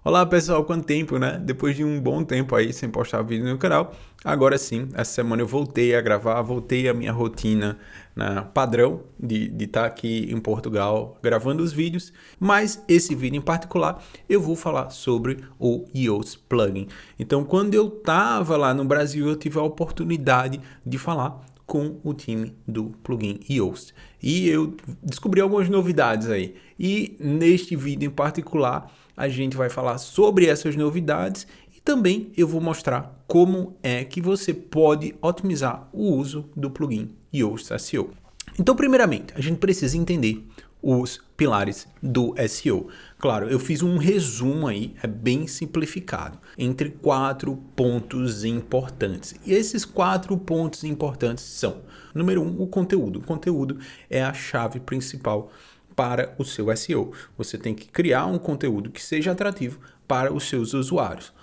Olá pessoal, quanto tempo, né? Depois de um bom tempo aí sem postar vídeo no canal, agora sim, essa semana eu voltei a gravar, voltei à minha rotina padrão de estar aqui em Portugal gravando os vídeos, mas esse vídeo em particular eu vou falar sobre o Yoast Plugin. Então, quando eu estava lá no Brasil, eu tive a oportunidade de falar com o time do plugin Yoast. E eu descobri algumas novidades aí. E neste vídeo em particular, a gente vai falar sobre essas novidades e também eu vou mostrar como é que você pode otimizar o uso do plugin Yoast SEO. Então, primeiramente, a gente precisa entender os pilares do SEO. Claro, eu fiz um resumo aí, é bem simplificado, entre 4 pontos importantes. E esses 4 pontos importantes são: número 1, o conteúdo. O conteúdo é a chave principal para o seu SEO. Você tem que criar um conteúdo que seja atrativo para os seus usuários.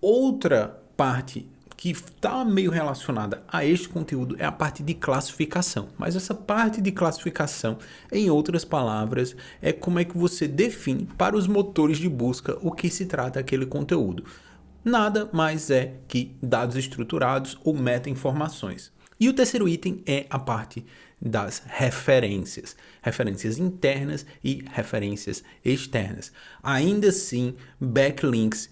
Outra parte que está meio relacionada a este conteúdo é a parte de classificação. Mas essa parte de classificação, em outras palavras, é como é que você define para os motores de busca o que se trata aquele conteúdo. Nada mais é que dados estruturados ou meta-informações. E o terceiro item é a parte das referências. Referências internas e referências externas. Ainda assim, backlinks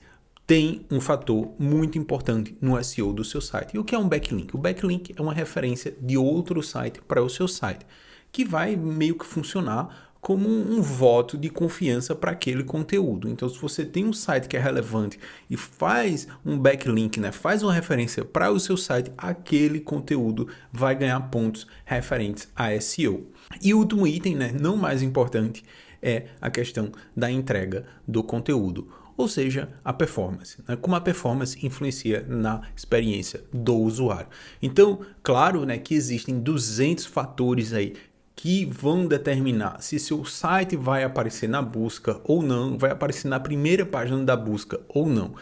tem um fator muito importante no SEO do seu site. E o que é um backlink? O backlink é uma referência de outro site para o seu site, que vai meio que funcionar como um voto de confiança para aquele conteúdo. Então, se você tem um site que é relevante e faz um backlink, né, faz uma referência para o seu site, aquele conteúdo vai ganhar pontos referentes a SEO. E o último item, né, não mais importante, é a questão da entrega do conteúdo. Ou seja, a performance, né? Como a performance influencia na experiência do usuário. Então, claro, né, que existem 200 fatores aí que vão determinar se seu site vai aparecer na busca ou não, vai aparecer na primeira página da busca ou não.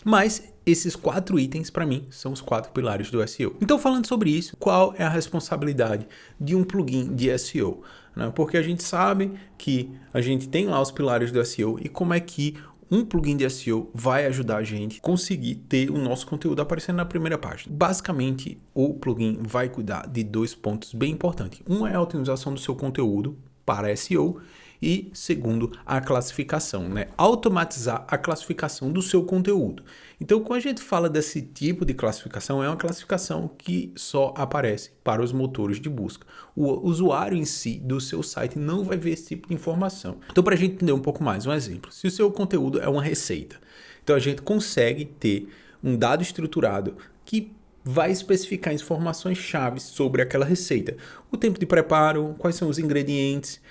Mas esses 4 itens, para mim, são os 4 pilares do SEO. Então, falando sobre isso, qual é a responsabilidade de um plugin de SEO? Né? Porque a gente sabe que a gente tem lá os pilares do SEO e como é que um plugin de SEO vai ajudar a gente a conseguir ter o nosso conteúdo aparecendo na primeira página. Basicamente, o plugin vai cuidar de 2 pontos bem importantes. Um é a otimização do seu conteúdo para SEO e segundo, a classificação, né? Automatizar a classificação do seu conteúdo. Então, quando a gente fala desse tipo de classificação, é uma classificação que só aparece para os motores de busca. O usuário em si do seu site não vai ver esse tipo de informação. Então, para a gente entender um pouco mais, um exemplo. Se o seu conteúdo é uma receita, então a gente consegue ter um dado estruturado que vai especificar informações chaves sobre aquela receita. O tempo de preparo, quais são os ingredientes,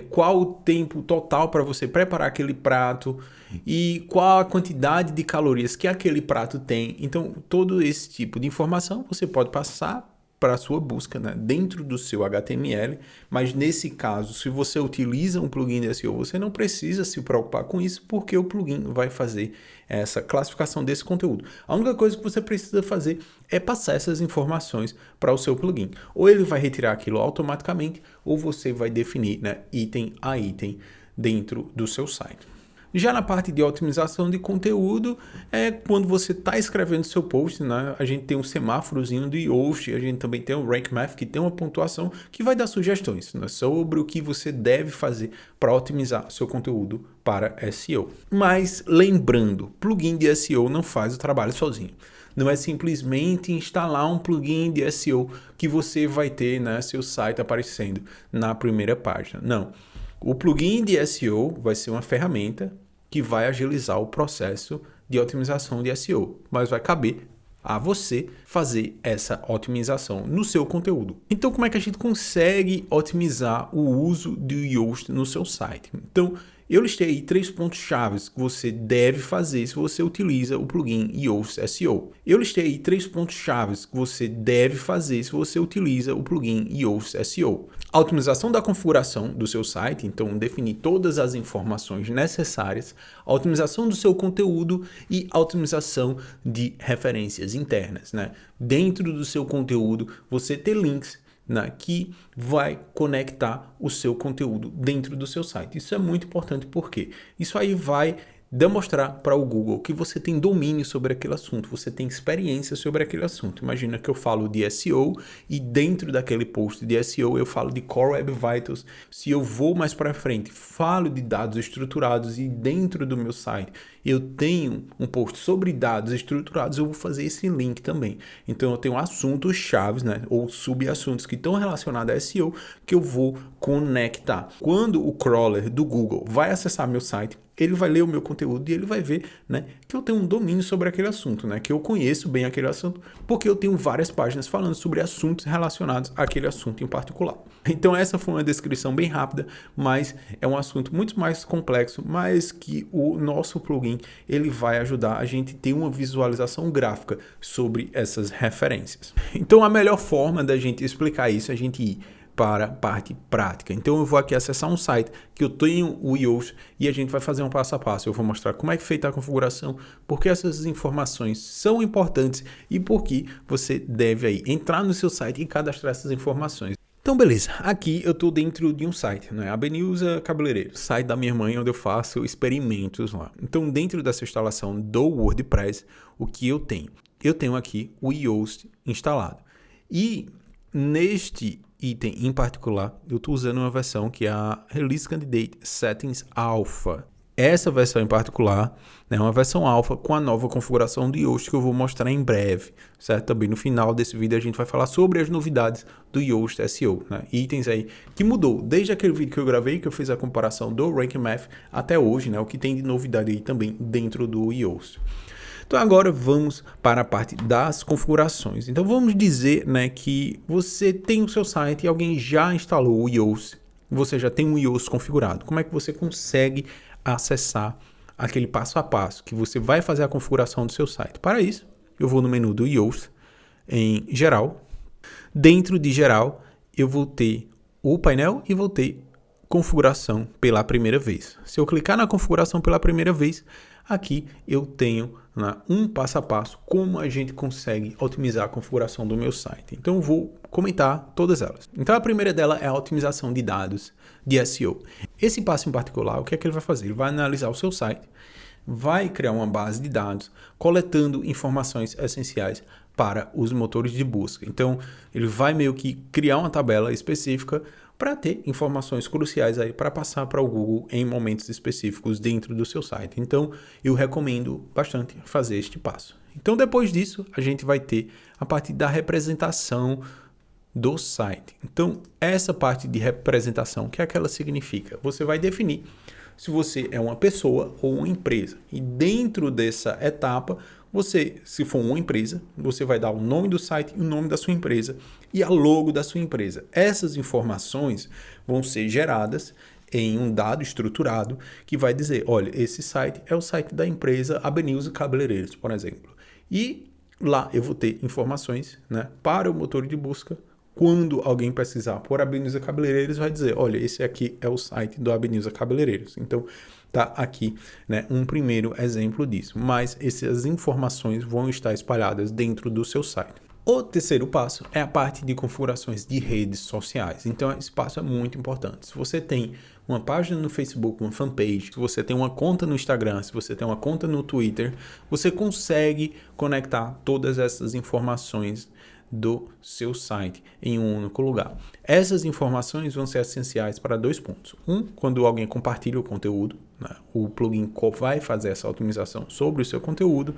qual o tempo total para você preparar aquele prato e qual a quantidade de calorias que aquele prato tem. Então, todo esse tipo de informação você pode passar para a sua busca, né, dentro do seu HTML, mas nesse caso, se você utiliza um plugin de SEO, você não precisa se preocupar com isso, porque o plugin vai fazer essa classificação desse conteúdo. A única coisa que você precisa fazer é passar essas informações para o seu plugin. Ou ele vai retirar aquilo automaticamente, ou você vai definir, né, item a item dentro do seu site. Já na parte de otimização de conteúdo, é quando você está escrevendo seu post, né? A gente tem um semáforozinho do Yoast, a gente também tem o Rank Math, que tem uma pontuação que vai dar sugestões, né, sobre o que você deve fazer para otimizar seu conteúdo para SEO. Mas lembrando, plugin de SEO não faz o trabalho sozinho. Não é simplesmente instalar um plugin de SEO que você vai ter, né, seu site aparecendo na primeira página. Não. O plugin de SEO vai ser uma ferramenta que vai agilizar o processo de otimização de SEO, mas vai caber a você fazer essa otimização no seu conteúdo. Então, como é que a gente consegue otimizar o uso do Yoast no seu site? Então, eu listei aí 3 pontos chaves que você deve fazer se você utiliza o plugin Yoast SEO. Eu listei aí 3 pontos chaves que você deve fazer se você utiliza o plugin Yoast SEO. A otimização da configuração do seu site, então definir todas as informações necessárias, a otimização do seu conteúdo e a otimização de referências internas, né? Dentro do seu conteúdo, você ter links, né, que vai conectar o seu conteúdo dentro do seu site. Isso é muito importante porque isso aí vai demonstrar para o Google que você tem domínio sobre aquele assunto, você tem experiência sobre aquele assunto. Imagina que eu falo de SEO e dentro daquele post de SEO eu falo de Core Web Vitals. Se eu vou mais para frente, falo de dados estruturados e dentro do meu site eu tenho um post sobre dados estruturados, eu vou fazer esse link também. Então eu tenho assuntos chaves, né, ou subassuntos que estão relacionados a SEO que eu vou conectar. Quando o crawler do Google vai acessar meu site, ele vai ler o meu conteúdo e ele vai ver, né, que eu tenho um domínio sobre aquele assunto, né, que eu conheço bem aquele assunto, porque eu tenho várias páginas falando sobre assuntos relacionados àquele assunto em particular. Então essa foi uma descrição bem rápida, mas é um assunto muito mais complexo, mas que o nosso plugin ele vai ajudar a gente a ter uma visualização gráfica sobre essas referências. Então a melhor forma da gente explicar isso é a gente ir para a parte prática. Então eu vou aqui acessar um site que eu tenho o Yoast e a gente vai fazer um passo a passo. Eu vou mostrar como é que é feita a configuração, porque essas informações são importantes e por que você deve aí entrar no seu site e cadastrar essas informações. Então beleza, aqui eu estou dentro de um site, né? Abenilza Cabeleireiros, site da minha mãe onde eu faço experimentos lá. Então dentro dessa instalação do WordPress, o que eu tenho? Eu tenho aqui o Yoast instalado e neste item em particular, eu estou usando uma versão que é a Release Candidate Settings Alpha. Essa versão em particular é uma versão alfa com a nova configuração do Yoast que eu vou mostrar em breve, certo? Também no final desse vídeo a gente vai falar sobre as novidades do Yoast SEO, né? Itens aí que mudou desde aquele vídeo que eu gravei, que eu fiz a comparação do Rank Math até hoje, né? O que tem de novidade aí também dentro do Yoast. Então agora vamos para a parte das configurações. Então vamos dizer, né, que você tem o seu site e alguém já instalou o Yoast, você já tem um Yoast configurado. Como é que você consegue acessar aquele passo a passo que você vai fazer a configuração do seu site? Para isso, eu vou no menu do Yoast, em geral. Dentro de geral, eu vou ter o painel e vou ter configuração pela primeira vez. Se eu clicar na configuração pela primeira vez, aqui eu tenho, né, um passo a passo como a gente consegue otimizar a configuração do meu site. Então eu vou comentar todas elas. Então a primeira dela é a otimização de dados de SEO. Esse passo em particular, o que é que ele vai fazer? Ele vai analisar o seu site, vai criar uma base de dados, coletando informações essenciais para os motores de busca. Então ele vai meio que criar uma tabela específica para ter informações cruciais aí para passar para o Google em momentos específicos dentro do seu site. Então, eu recomendo bastante fazer este passo. Então, depois disso, a gente vai ter a parte da representação do site. Então, essa parte de representação, o que é que ela significa? Você vai definir se você é uma pessoa ou uma empresa. E dentro dessa etapa, você, se for uma empresa, você vai dar o nome do site, o nome da sua empresa e a logo da sua empresa. Essas informações vão ser geradas em um dado estruturado que vai dizer, olha, esse site é o site da empresa Abenilza Cabeleireiros, por exemplo. E lá eu vou ter informações, né, para o motor de busca. Quando alguém pesquisar por Abenilza Cabeleireiros, vai dizer, olha, esse aqui é o site do Abenilza Cabeleireiros. Então, tá aqui, né, um primeiro exemplo disso. Mas essas informações vão estar espalhadas dentro do seu site. O terceiro passo é a parte de configurações de redes sociais. Então, esse passo é muito importante. Se você tem uma página no Facebook, uma fanpage, se você tem uma conta no Instagram, se você tem uma conta no Twitter, você consegue conectar todas essas informações do seu site em um único lugar. Essas informações vão ser essenciais para dois pontos. Um, quando alguém compartilha o conteúdo, né, o plugin vai fazer essa otimização sobre o seu conteúdo.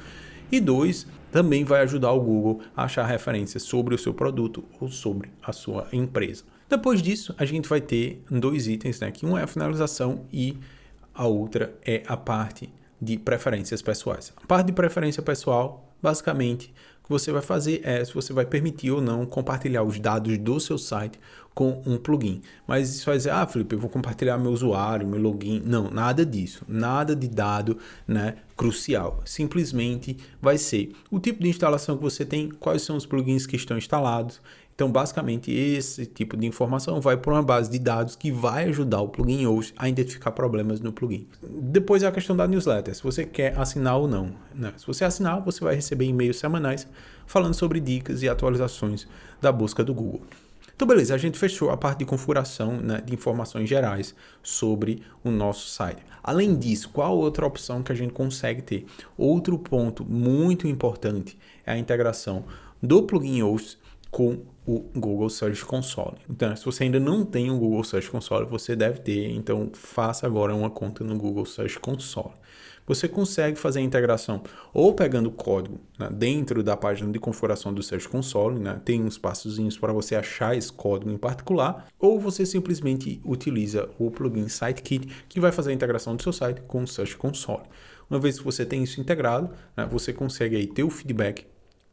E dois, também vai ajudar o Google a achar referências sobre o seu produto ou sobre a sua empresa. Depois disso, a gente vai ter dois itens, né, que um é a finalização e a outra é a parte de preferências pessoais. A parte de preferência pessoal, basicamente, o que você vai fazer é se você vai permitir ou não compartilhar os dados do seu site com um plugin. Mas isso vai dizer, Felipe, eu vou compartilhar meu usuário, meu login. Não, nada disso. Nada de dado, né, crucial. Simplesmente vai ser o tipo de instalação que você tem, quais são os plugins que estão instalados. Então, basicamente, esse tipo de informação vai para uma base de dados que vai ajudar o plugin Yoast a identificar problemas no plugin. Depois é a questão da newsletter, se você quer assinar ou não, né? Se você assinar, você vai receber e-mails semanais falando sobre dicas e atualizações da busca do Google. Então, beleza, a gente fechou a parte de configuração, né, de informações gerais sobre o nosso site. Além disso, qual outra opção que a gente consegue ter? Outro ponto muito importante é a integração do plugin Yoast com o Google Search Console. Então, se você ainda não tem um Google Search Console, você deve ter, então faça agora uma conta no Google Search Console. Você consegue fazer a integração ou pegando o código, né, dentro da página de configuração do Search Console, né, tem uns passozinhos para você achar esse código em particular, ou você simplesmente utiliza o plugin Sitekit, que vai fazer a integração do seu site com o Search Console. Uma vez que você tem isso integrado, né, você consegue aí ter o feedback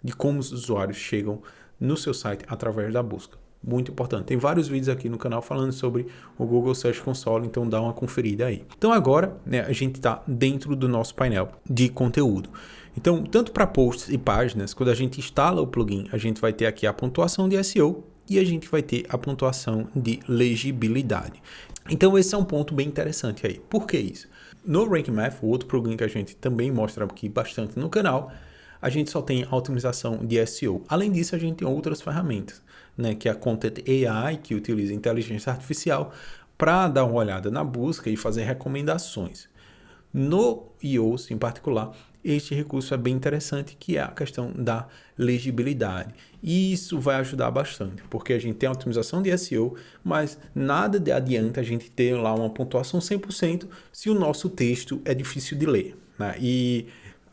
de como os usuários chegam no seu site através da busca. Muito importante. Tem vários vídeos aqui no canal falando sobre o Google Search Console, então dá uma conferida aí. Então agora, né, a gente está dentro do nosso painel de conteúdo. Então, tanto para posts e páginas, quando a gente instala o plugin, a gente vai ter aqui a pontuação de SEO e a gente vai ter a pontuação de legibilidade. Então esse é um ponto bem interessante aí. Por que isso? No Rank Math, o outro plugin que a gente também mostra aqui bastante no canal, a gente só tem a otimização de SEO. Além disso, a gente tem outras ferramentas, né, que é a Content AI, que utiliza inteligência artificial para dar uma olhada na busca e fazer recomendações. No Yoast, em particular, este recurso é bem interessante, que é a questão da legibilidade. E isso vai ajudar bastante, porque a gente tem a otimização de SEO, mas nada de adianta a gente ter lá uma pontuação 100% se o nosso texto é difícil de ler, né? E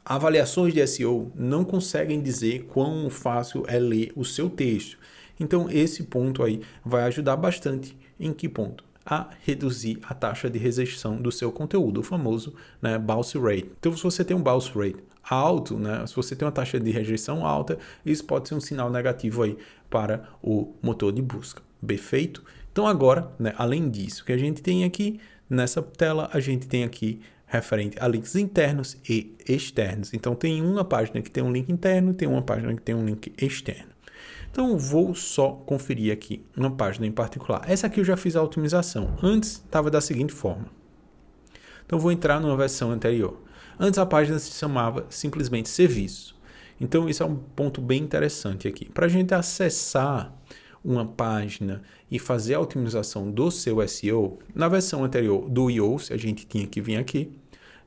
avaliações de SEO não conseguem dizer quão fácil é ler o seu texto. Então, esse ponto aí vai ajudar bastante. Em que ponto? A reduzir a taxa de rejeição do seu conteúdo, o famoso, né, bounce rate. Então, se você tem um bounce rate alto, né, se você tem uma taxa de rejeição alta, isso pode ser um sinal negativo aí para o motor de busca. Perfeito? Então, agora, né, além disso, o que a gente tem aqui nessa tela, a gente tem aqui referente a links internos e externos. Então, tem uma página que tem um link interno e tem uma página que tem um link externo. Então, vou só conferir aqui uma página em particular. Essa aqui eu já fiz a otimização. Antes, estava da seguinte forma. Então, vou entrar numa versão anterior. Antes, a página se chamava simplesmente serviço. Então, isso é um ponto bem interessante aqui. Para a gente acessar uma página e fazer a otimização do seu SEO, na versão anterior do Yoast, a gente tinha que vir aqui,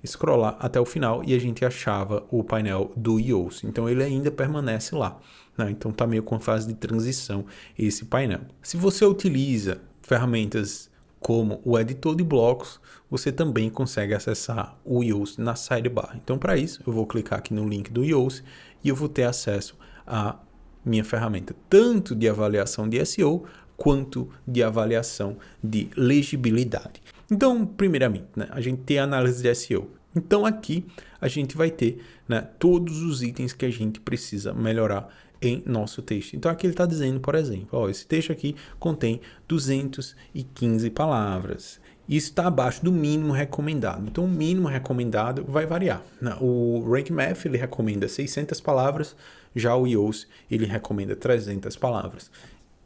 scrollar até o final e a gente achava o painel do Yoast. Então ele ainda permanece lá, né? Então está meio com fase de transição esse painel. Se você utiliza ferramentas como o editor de blocos, você também consegue acessar o Yoast na sidebar. Então para isso eu vou clicar aqui no link do Yoast e eu vou ter acesso a minha ferramenta, tanto de avaliação de SEO, quanto de avaliação de legibilidade. Então, primeiramente, né, a gente tem a análise de SEO. Então, aqui a gente vai ter, né, todos os itens que a gente precisa melhorar em nosso texto. Então, aqui ele está dizendo, por exemplo, ó, esse texto aqui contém 215 palavras. Isso está abaixo do mínimo recomendado. Então, o mínimo recomendado vai variar, né? O Rank Math ele recomenda 600 palavras, já o Yoast ele recomenda 300 palavras.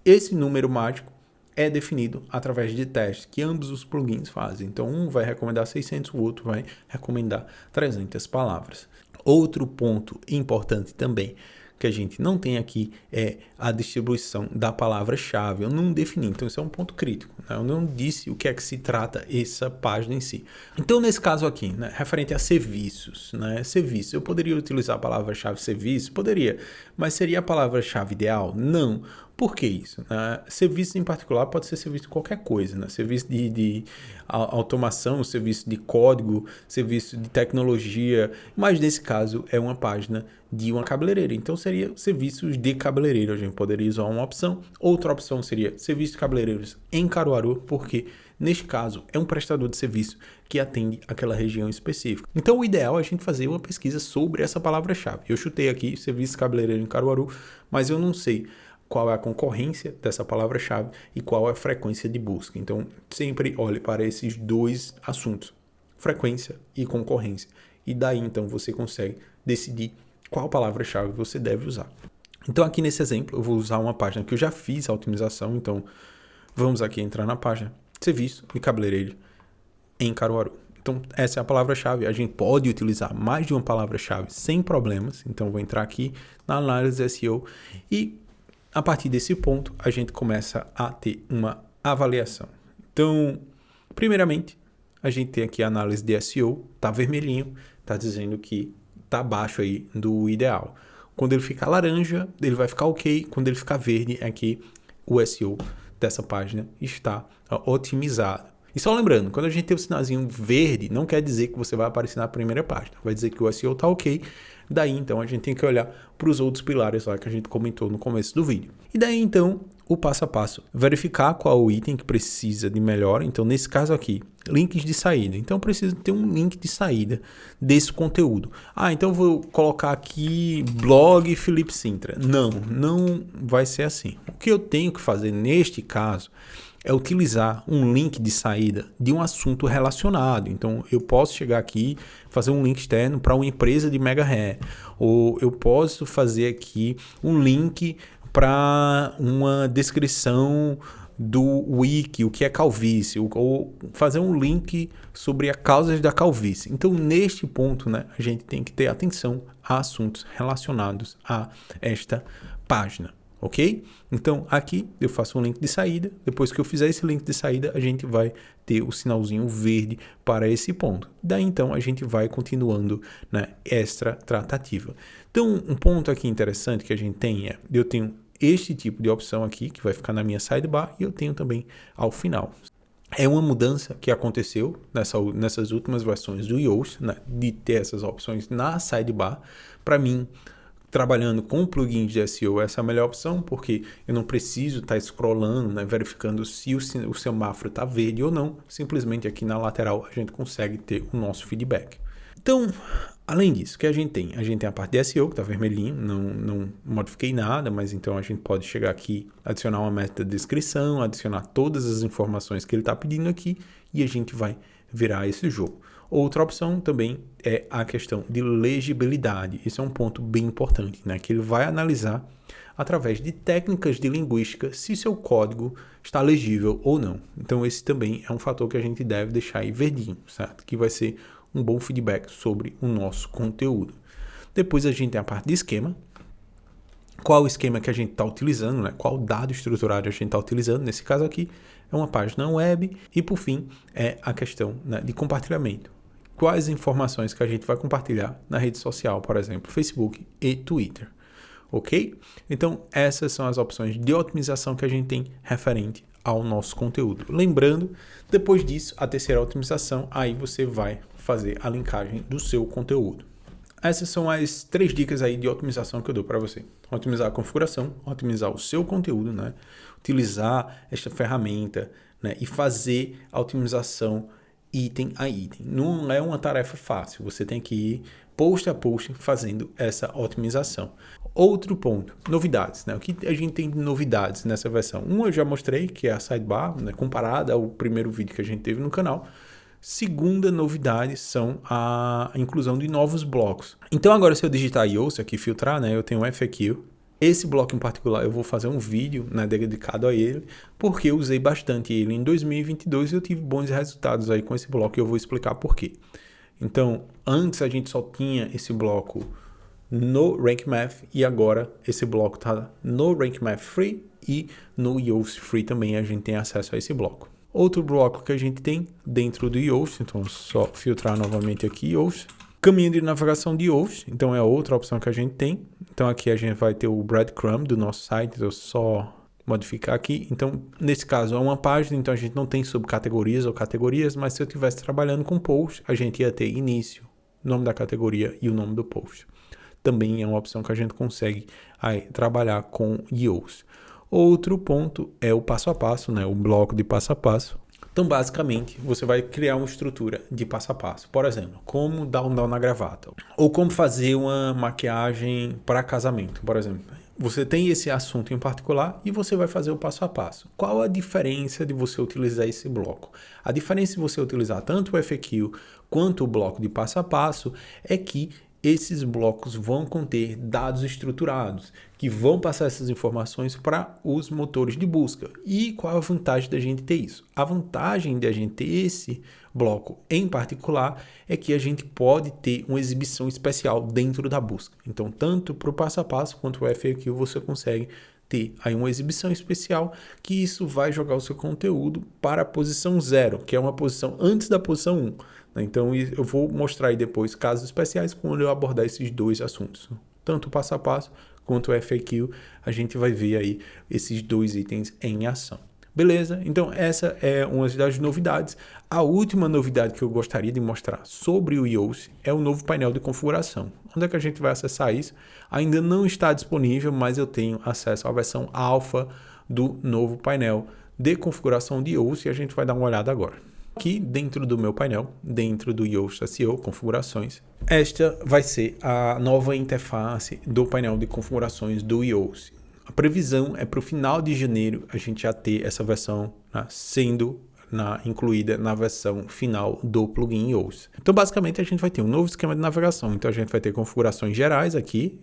Esse número mágico é definido através de testes que ambos os plugins fazem. Então, um vai recomendar 600, o outro vai recomendar 300 palavras. Outro ponto importante também que a gente não tem aqui é a distribuição da palavra-chave. Eu não defini, então isso é um ponto crítico, né? Eu não disse o que é que se trata essa página em si. Então, nesse caso aqui, né, referente a serviços, né, serviço, eu poderia utilizar a palavra-chave serviço? Poderia, mas seria a palavra-chave ideal? Não. Por que isso? Serviço em particular pode ser serviço de qualquer coisa, né? Serviço de automação, serviço de código, serviço de tecnologia, mas nesse caso é uma página de uma cabeleireira. Então seria serviços de cabeleireiro, a gente poderia usar uma opção. Outra opção seria serviço de cabeleireiros em Caruaru, porque neste caso é um prestador de serviço que atende aquela região específica. Então o ideal é a gente fazer uma pesquisa sobre essa palavra-chave. Eu chutei aqui serviço de cabeleireiro em Caruaru, mas eu não sei qual é a concorrência dessa palavra-chave e qual é a frequência de busca. Então, sempre olhe para esses dois assuntos, frequência e concorrência. E daí, então, você consegue decidir qual palavra-chave você deve usar. Então, aqui nesse exemplo, eu vou usar uma página que eu já fiz a otimização. Então, vamos aqui entrar na página Serviço de Cabeleireiro em Caruaru. Então, essa é a palavra-chave. A gente pode utilizar mais de uma palavra-chave sem problemas. Então, vou entrar aqui na análise SEO e a partir desse ponto, a gente começa a ter uma avaliação. Então, primeiramente, a gente tem aqui a análise de SEO, tá vermelhinho, tá dizendo que tá abaixo aí do ideal. Quando ele ficar laranja, ele vai ficar ok. Quando ele ficar verde, é que o SEO dessa página está otimizado. E só lembrando, quando a gente tem o sinalzinho verde, não quer dizer que você vai aparecer na primeira página. Vai dizer que o SEO está ok. Daí, então, a gente tem que olhar para os outros pilares lá que a gente comentou no começo do vídeo. E daí, então, o passo a passo. Verificar qual o item que precisa de melhora. Então, nesse caso aqui, links de saída. Então, preciso ter um link de saída desse conteúdo. Então eu vou colocar aqui blog Felipe Sintra. Não vai ser assim. O que eu tenho que fazer neste caso é utilizar um link de saída de um assunto relacionado. Então, eu posso chegar aqui, fazer um link externo para uma empresa de mega ré, ou eu posso fazer aqui um link para uma descrição do wiki, o que é calvície, ou fazer um link sobre as causas da calvície. Então, neste ponto, né, a gente tem que ter atenção a assuntos relacionados a esta página. Ok? Então, aqui eu faço um link de saída. Depois que eu fizer esse link de saída, a gente vai ter o sinalzinho verde para esse ponto. Daí, então, a gente vai continuando na extra tratativa. Então, um ponto aqui interessante que a gente tem é, eu tenho este tipo de opção aqui, que vai ficar na minha sidebar, e eu tenho também ao final. É uma mudança que aconteceu nessas últimas versões do Yoast, né, de ter essas opções na sidebar. Para mim, trabalhando com plugins de SEO, essa é a melhor opção, porque eu não preciso estar scrollando, né, verificando se o semáforo está verde ou não. Simplesmente aqui na lateral a gente consegue ter o nosso feedback. Então, além disso, o que a gente tem? A gente tem a parte de SEO, que está vermelhinho, não modifiquei nada, mas então a gente pode chegar aqui, adicionar uma meta de descrição, adicionar todas as informações que ele está pedindo aqui, e a gente vai virar esse jogo. Outra opção também é a questão de legibilidade. Isso é um ponto bem importante, né? Que ele vai analisar através de técnicas de linguística se seu código está legível ou não. Então esse também é um fator que a gente deve deixar aí verdinho, certo? Que vai ser um bom feedback sobre o nosso conteúdo. Depois a gente tem a parte de esquema. Qual o esquema que a gente está utilizando, né? Qual dado estruturado a gente está utilizando? Nesse caso aqui é uma página web. E por fim é a questão, né, de compartilhamento. Quais informações que a gente vai compartilhar na rede social, por exemplo, Facebook e Twitter. Ok? Então, essas são as opções de otimização que a gente tem referente ao nosso conteúdo. Lembrando, depois disso, a terceira otimização, aí você vai fazer a linkagem do seu conteúdo. Essas são as 3 dicas aí de otimização que eu dou para você. Otimizar a configuração, otimizar o seu conteúdo, né? Utilizar esta ferramenta, né? E fazer a otimização item a item. Não é uma tarefa fácil, você tem que ir post a post fazendo essa otimização. Outro ponto, novidades, né? O que a gente tem de novidades nessa versão? Uma eu já mostrei, que é a sidebar, né? Comparada ao primeiro vídeo que a gente teve no canal. Segunda novidade são a inclusão de novos blocos. Então agora se eu digitar Yoast aqui, filtrar, né? Eu tenho um FAQ. Esse bloco em particular eu vou fazer um vídeo, né, dedicado a ele, porque eu usei bastante ele em 2022 e eu tive bons resultados aí com esse bloco e eu vou explicar por quê. Então, antes a gente só tinha esse bloco no Rank Math e agora esse bloco está no Rank Math Free e no Yoast Free também a gente tem acesso a esse bloco. Outro bloco que a gente tem dentro do Yoast, então só filtrar novamente aqui Yoast. Caminho de navegação de Yoast, então é outra opção que a gente tem. Então aqui a gente vai ter o breadcrumb do nosso site, eu só modificar aqui. Então nesse caso é uma página, então a gente não tem subcategorias ou categorias, mas se eu estivesse trabalhando com post, a gente ia ter início, nome da categoria e o nome do post. Também é uma opção que a gente consegue aí trabalhar com Yoast. Outro ponto é o passo a passo, né? O bloco de passo a passo. Então, basicamente, você vai criar uma estrutura de passo a passo. Por exemplo, como dar um nó na gravata. Ou como fazer uma maquiagem para casamento, por exemplo. Você tem esse assunto em particular e você vai fazer o passo a passo. Qual a diferença de você utilizar esse bloco? A diferença de você utilizar tanto o FAQ quanto o bloco de passo a passo é que esses blocos vão conter dados estruturados que vão passar essas informações para os motores de busca. E qual a vantagem da gente ter isso? A vantagem de a gente ter esse bloco em particular é que a gente pode ter uma exibição especial dentro da busca. Então, tanto para o passo a passo quanto o FAQ você consegue ter aí uma exibição especial, que isso vai jogar o seu conteúdo para a posição 0, que é uma posição antes da posição 1. Então eu vou mostrar aí depois casos especiais quando eu abordar esses dois assuntos. Tanto o passo a passo quanto o FAQ, a gente vai ver aí esses dois itens em ação. Beleza? Então essa é uma das novidades. A última novidade que eu gostaria de mostrar sobre o Yoast é o novo painel de configuração. Onde é que a gente vai acessar isso? Ainda não está disponível, mas eu tenho acesso à versão alfa do novo painel de configuração de Yoast e a gente vai dar uma olhada agora. Aqui dentro do meu painel, dentro do Yoast SEO, configurações, esta vai ser a nova interface do painel de configurações do Yoast. A previsão é para o final de janeiro a gente já ter essa versão, né, sendo incluída na versão final do plugin Yoast. Então basicamente a gente vai ter um novo esquema de navegação. Então a gente vai ter configurações gerais aqui,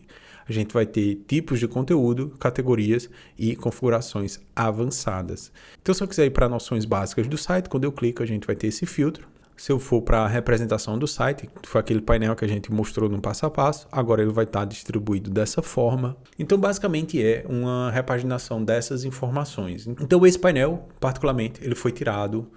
a gente vai ter tipos de conteúdo, categorias e configurações avançadas. Então se eu quiser ir para noções básicas do site, quando eu clico a gente vai ter esse filtro. Se eu for para a representação do site, que foi aquele painel que a gente mostrou no passo a passo, agora ele vai estar distribuído dessa forma. Então, basicamente é uma repaginação dessas informações. Então, esse painel, particularmente, ele foi tirado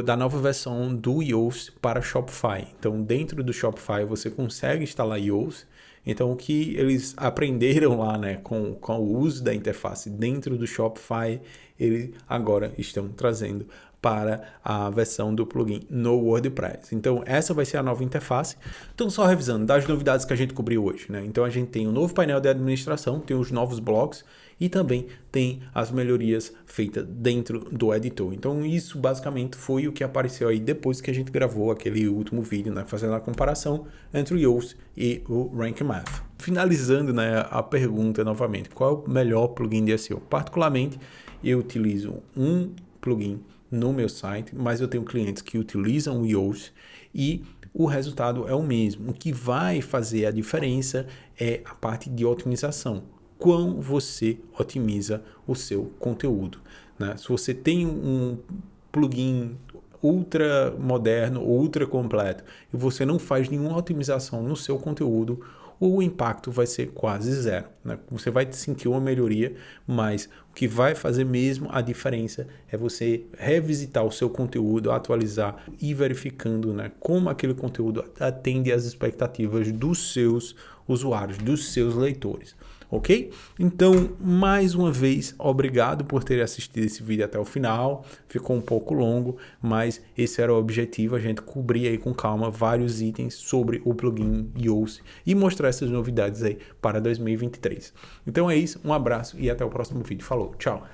da nova versão do Yoast para Shopify. Então, dentro do Shopify, você consegue instalar Yoast. Então, o que eles aprenderam lá, né, com o uso da interface dentro do Shopify, eles agora estão trazendo para a versão do plugin no WordPress. Então, essa vai ser a nova interface. Então, só revisando das novidades que a gente cobriu hoje, né? Então, a gente tem um novo painel de administração, tem os novos blocos e também tem as melhorias feitas dentro do editor. Então, isso basicamente foi o que apareceu aí depois que a gente gravou aquele último vídeo, né? Fazendo a comparação entre o Yoast e o Rank Math. Finalizando, né, a pergunta novamente, qual é o melhor plugin de SEO? Particularmente, eu utilizo um plugin no meu site, mas eu tenho clientes que utilizam o Yoast e o resultado é o mesmo. O que vai fazer a diferença é a parte de otimização. Quão você otimiza o seu conteúdo, né? Se você tem um plugin ultra moderno, ultra completo e você não faz nenhuma otimização no seu conteúdo, o impacto vai ser quase zero, né? Você vai sentir uma melhoria, mas o que vai fazer mesmo a diferença é você revisitar o seu conteúdo, atualizar e verificando, né, como aquele conteúdo atende às expectativas dos seus usuários, dos seus leitores. Ok? Então, mais uma vez, obrigado por ter assistido esse vídeo até o final. Ficou um pouco longo, mas esse era o objetivo, a gente cobrir aí com calma vários itens sobre o plugin Yoast e mostrar essas novidades aí para 2023. Então é isso, um abraço e até o próximo vídeo. Falou, tchau!